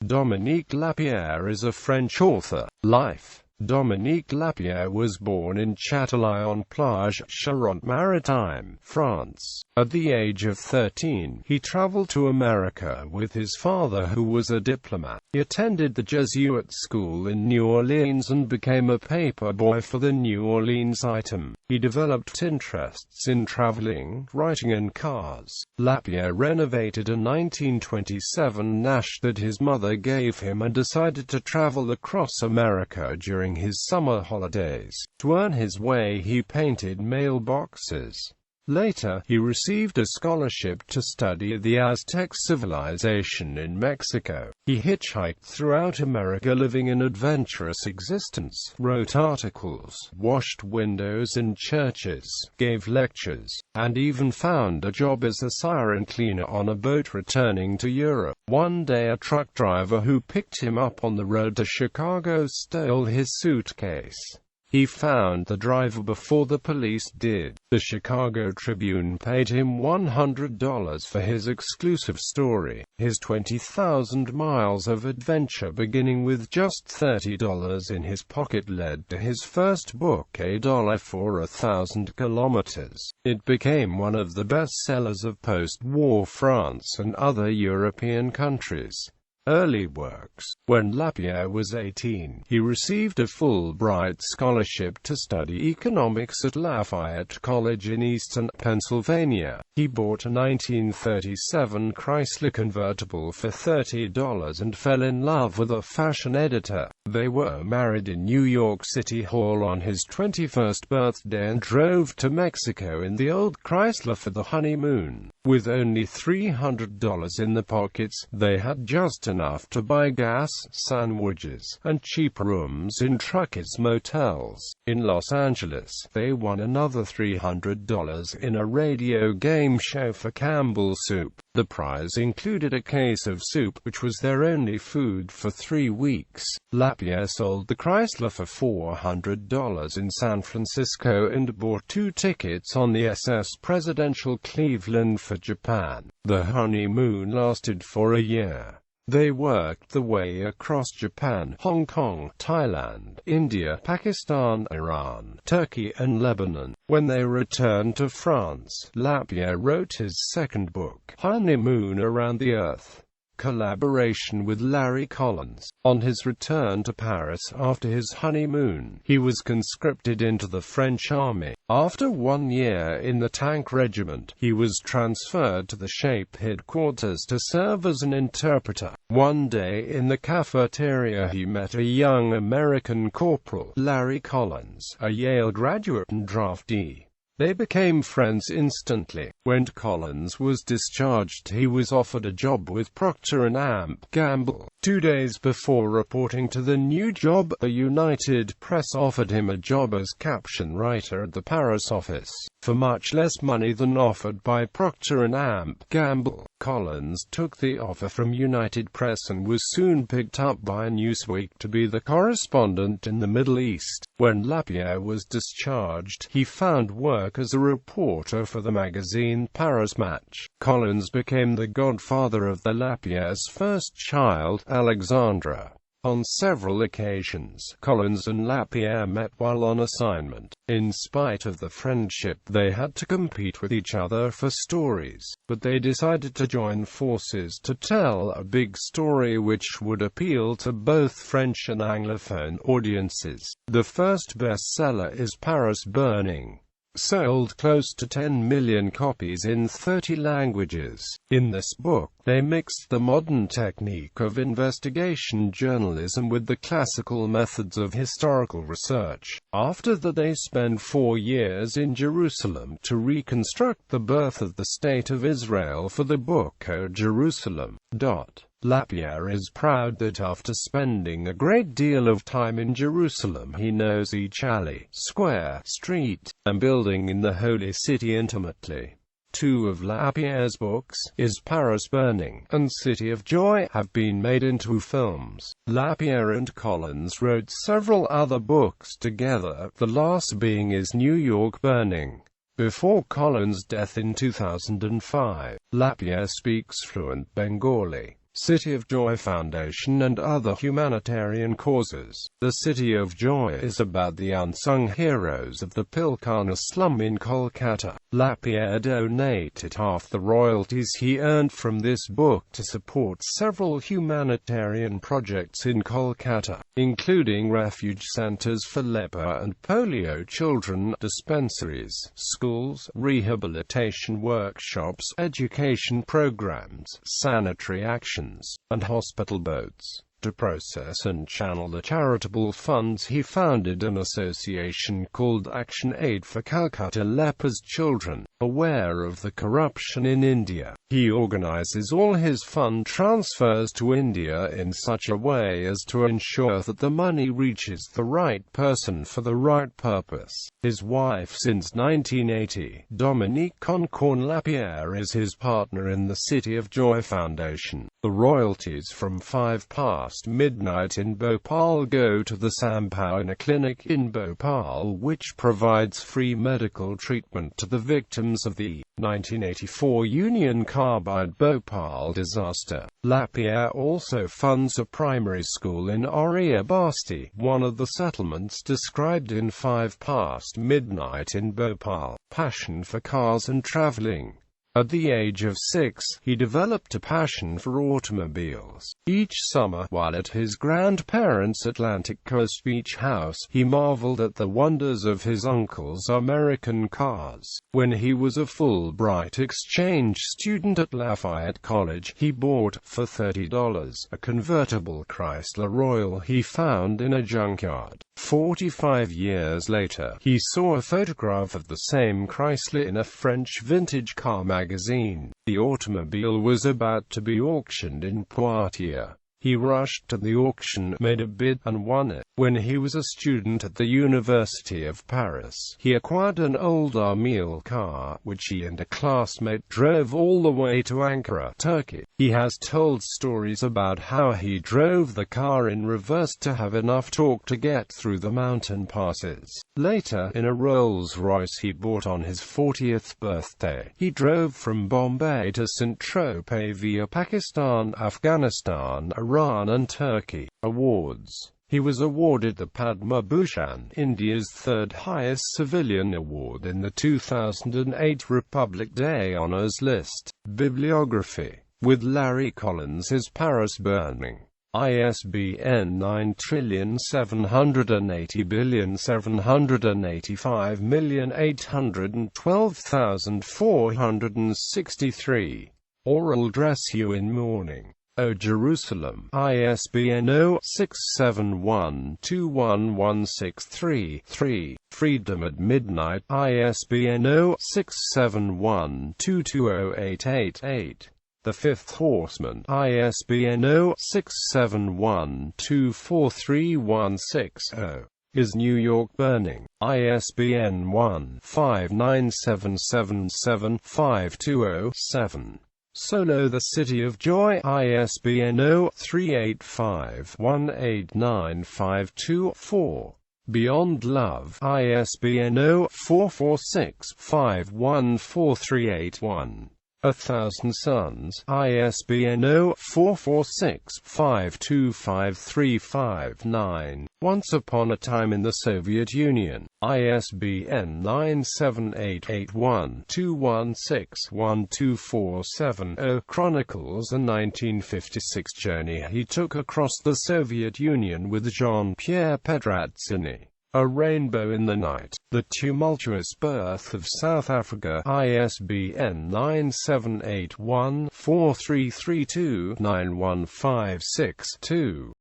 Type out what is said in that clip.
Dominique Lapierre is a French author. Life. Dominique Lapierre was born in Châtillon-Plage, Charente-Maritime, France. At the age of 13, he traveled to America with his father, who was a diplomat. He attended the Jesuit school in New Orleans and became a paper boy for the New Orleans Item. He developed interests in traveling, writing and cars. Lapierre renovated a 1927 Nash that his mother gave him and decided to travel across America during his summer holidays. To earn his way, he painted mailboxes. Later, he received a scholarship to study the Aztec civilization in Mexico. He hitchhiked throughout America, living an adventurous existence, wrote articles, washed windows in churches, gave lectures, and even found a job as a siren cleaner on a boat returning to Europe. One day, a truck driver who picked him up on the road to Chicago stole his suitcase. He found the driver before the police did. The Chicago Tribune paid him $100 for his exclusive story. His 20,000 miles of adventure, beginning with just $30 in his pocket, led to his first book, $1 for 1,000 kilometers. It became one of the bestsellers of post-war France and other European countries. Early works. When Lapierre was 18, he received a Fulbright scholarship to study economics at Lafayette College in Eastern Pennsylvania. He bought a 1937 Chrysler convertible for $30 and fell in love with a fashion editor. They were married in New York City Hall on his 21st birthday and drove to Mexico in the old Chrysler for the honeymoon. With only $300 in the pockets, they had just enough to buy gas, sandwiches, and cheap rooms in Truckers motels. In Los Angeles, they won another $300 in a radio game show for Campbell Soup. The prize included a case of soup, which was their only food for 3 weeks. Lapierre sold the Chrysler for $400 in San Francisco and bought 2 tickets on the SS Presidential Cleveland for Japan. The honeymoon lasted for a year. They worked their way across Japan, Hong Kong, Thailand, India, Pakistan, Iran, Turkey, and Lebanon. When they returned to France, Lapierre wrote his second book, Honeymoon Around the Earth. Collaboration with Larry Collins. On his return to Paris after his honeymoon, he was conscripted into the French army. After 1 year in the tank regiment, he was transferred to the SHAPE headquarters to serve as an interpreter. One day in the cafeteria, he met a young American corporal, Larry Collins, a Yale graduate and draftee. They became friends instantly. When Collins was discharged, he was offered a job with Procter & Gamble. 2 days before reporting to the new job, the United Press offered him a job as caption writer at the Paris office, for much less money than offered by Procter & Gamble. Collins took the offer from United Press and was soon picked up by Newsweek to be the correspondent in the Middle East. When Lapierre was discharged, he found work as a reporter for the magazine Paris Match. Collins became the godfather of the Lapierre's first child, Alexandra. On several occasions, Collins and Lapierre met while on assignment. In spite of the friendship, they had to compete with each other for stories, but they decided to join forces to tell a big story which would appeal to both French and Anglophone audiences. The first bestseller is Paris Burning. Sold close to 10 million copies in 30 languages. In this book, they mixed the modern technique of investigation journalism with the classical methods of historical research. After that, they spend 4 years in Jerusalem to reconstruct the birth of the State of Israel for the book O Jerusalem. Lapierre is proud that after spending a great deal of time in Jerusalem, he knows each alley, square, street, and building in the Holy City intimately. 2 of Lapierre's books, Is Paris Burning? And City of Joy, have been made into films. Lapierre and Collins wrote several other books together, the last being Is New York Burning? Before Collins' death in 2005, Lapierre speaks fluent Bengali. City of Joy Foundation and other humanitarian causes. The City of Joy is about the unsung heroes of the Pilkhana slum in Kolkata. Lapierre donated half the royalties he earned from this book to support several humanitarian projects in Kolkata, including refuge centers for leper and polio children, dispensaries, schools, rehabilitation workshops, education programs, sanitary actions, and hospital boats. To process and channel the charitable funds, he founded an association called Action Aid for Calcutta Lepers Children. Aware of the corruption in India, he organizes all his fund transfers to India in such a way as to ensure that the money reaches the right person for the right purpose. His wife since 1980, Dominique Lapierre, is his partner in the City of Joy Foundation. The royalties from 5 past midnight in Bhopal go to the Sampurna Clinic in Bhopal, which provides free medical treatment to the victims of the 1984 Union Carbide Bhopal disaster. Lapierre also funds a primary school in Oriya Basti, one of the settlements described in 5 past midnight in Bhopal. Passion for cars and traveling. At the age of 6, he developed a passion for automobiles. Each summer, while at his grandparents' Atlantic Coast beach house, he marveled at the wonders of his uncle's American cars. When he was a Fulbright exchange student at Lafayette College, he bought, for $30, a convertible Chrysler Royal he found in a junkyard. 45 years later, he saw a photograph of the same Chrysler in a French vintage car magazine. The automobile was about to be auctioned in Poitiers. He rushed to the auction, made a bid, and won it. When he was a student at the University of Paris, he acquired an old Armil car, which he and a classmate drove all the way to Ankara, Turkey. He has told stories about how he drove the car in reverse to have enough torque to get through the mountain passes. Later, in a Rolls-Royce he bought on his 40th birthday, he drove from Bombay to Saint-Tropez via Pakistan, Afghanistan, Iran and Turkey. Awards. He was awarded the Padma Bhushan, India's third highest civilian award, in the 2008 Republic Day Honours List. Bibliography. With Larry Collins is Paris Burning. ISBN 9780785812463. Oral Dress You in Mourning. O Jerusalem. ISBN 0-671-21163-3. Freedom at Midnight. ISBN 0-671-2208888. The Fifth Horseman. ISBN 0-671-243160. Is New York Burning? ISBN 1-59777-520-7. Solo The City of Joy. ISBN 0-385-18952-4. Beyond Love. ISBN 0-446-514381. A Thousand Suns. ISBN 0-446-525359. Once Upon a Time in the Soviet Union. ISBN 9788121612470. Chronicles a 1956 journey he took across the Soviet Union with Jean-Pierre Petrazzini. A Rainbow in the Night. The Tumultuous Birth of South Africa. ISBN 9781433291562.